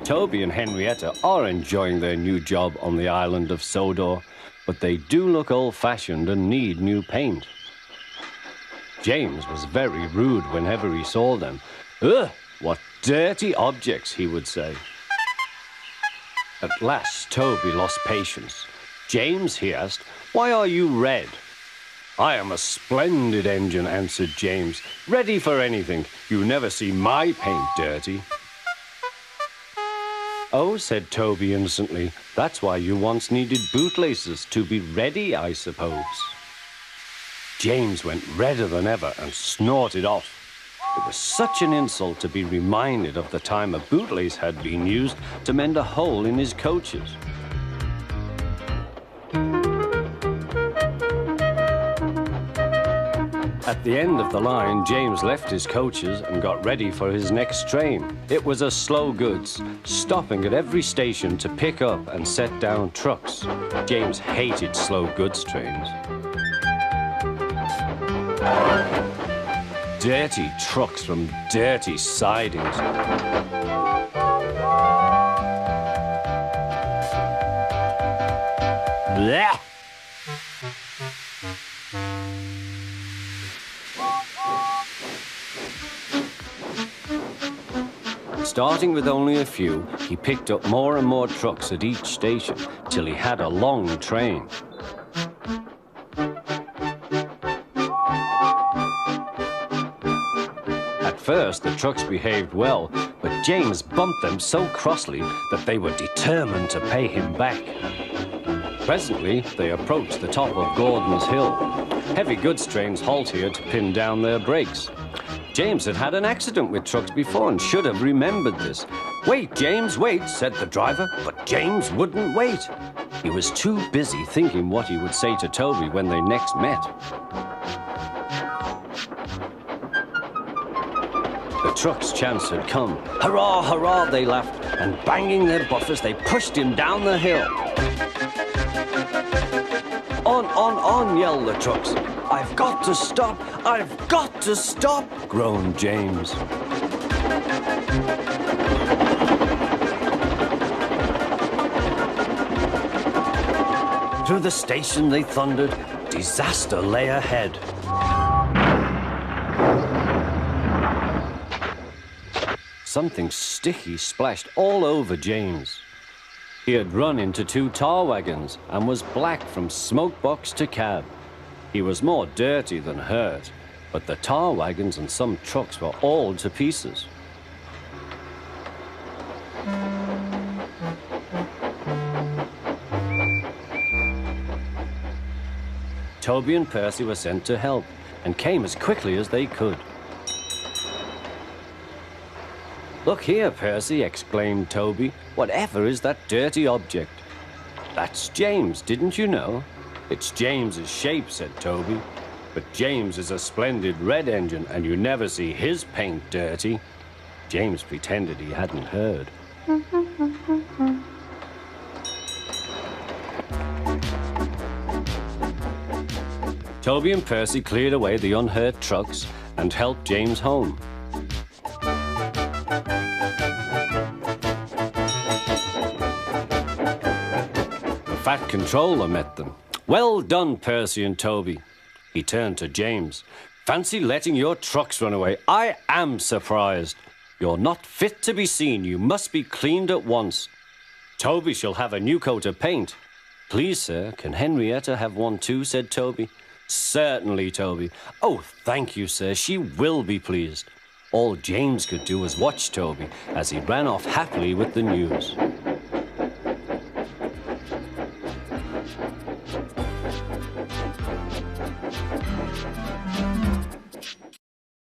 Toby and Henrietta are enjoying their new job on the island of Sodor, but they do look old-fashioned and need new paint. James was very rude whenever he saw them. Ugh, what dirty objects, he would say. At last, Toby lost patience. James, he asked, why are you red? I am a splendid engine, answered James. Ready for anything. You never see my paint dirty. Oh, said Toby innocently, that's why you once needed bootlaces, to be ready, I suppose. James went redder than ever and snorted off. It was such an insult to be reminded of the time a bootlace had been used to mend a hole in his coaches. At the end of the line, James left his coaches and got ready for his next train. It was a slow goods, stopping at every station to pick up and set down trucks. James hated slow goods trains. Dirty trucks from dirty sidings. Blech! Starting with only a few, he picked up more and more trucks at each station till he had a long train. At first, the trucks behaved well, but James bumped them so crossly that they were determined to pay him back. Presently, they approached the top of Gordon's Hill. Heavy goods trains halt here to pin down their brakes. James had had an accident with trucks before and should have remembered this. Wait, James, wait, said the driver, but James wouldn't wait. He was too busy thinking what he would say to Toby when they next met. The truck's chance had come. Hurrah, hurrah, they laughed, and banging their buffers, they pushed him down the hill. On, yelled the trucks. I've got to stop! I've got to stop! Groaned James. Through the station they thundered. Disaster lay ahead. Something sticky splashed all over James. He had run into 2 tar wagons and was black from smoke box to cab. He was more dirty than hurt, but the tar wagons and some trucks were all to pieces. Toby and Percy were sent to help and came as quickly as they could. Look here, Percy, exclaimed Toby. Whatever is that dirty object? That's James, didn't you know? It's James's shape, said Toby. But James is a splendid red engine, and you never see his paint dirty. James pretended he hadn't heard. Toby and Percy cleared away the unhurt trucks and helped James home. The fat controller met them. Well done, Percy and Toby. He turned to James. Fancy letting your trucks run away. I am surprised. You're not fit to be seen. You must be cleaned at once. Toby shall have a new coat of paint. Please, sir, can Henrietta have one too, said Toby. Certainly, Toby. Oh, thank you, sir. She will be pleased. All James could do was watch Toby as he ran off happily with the news.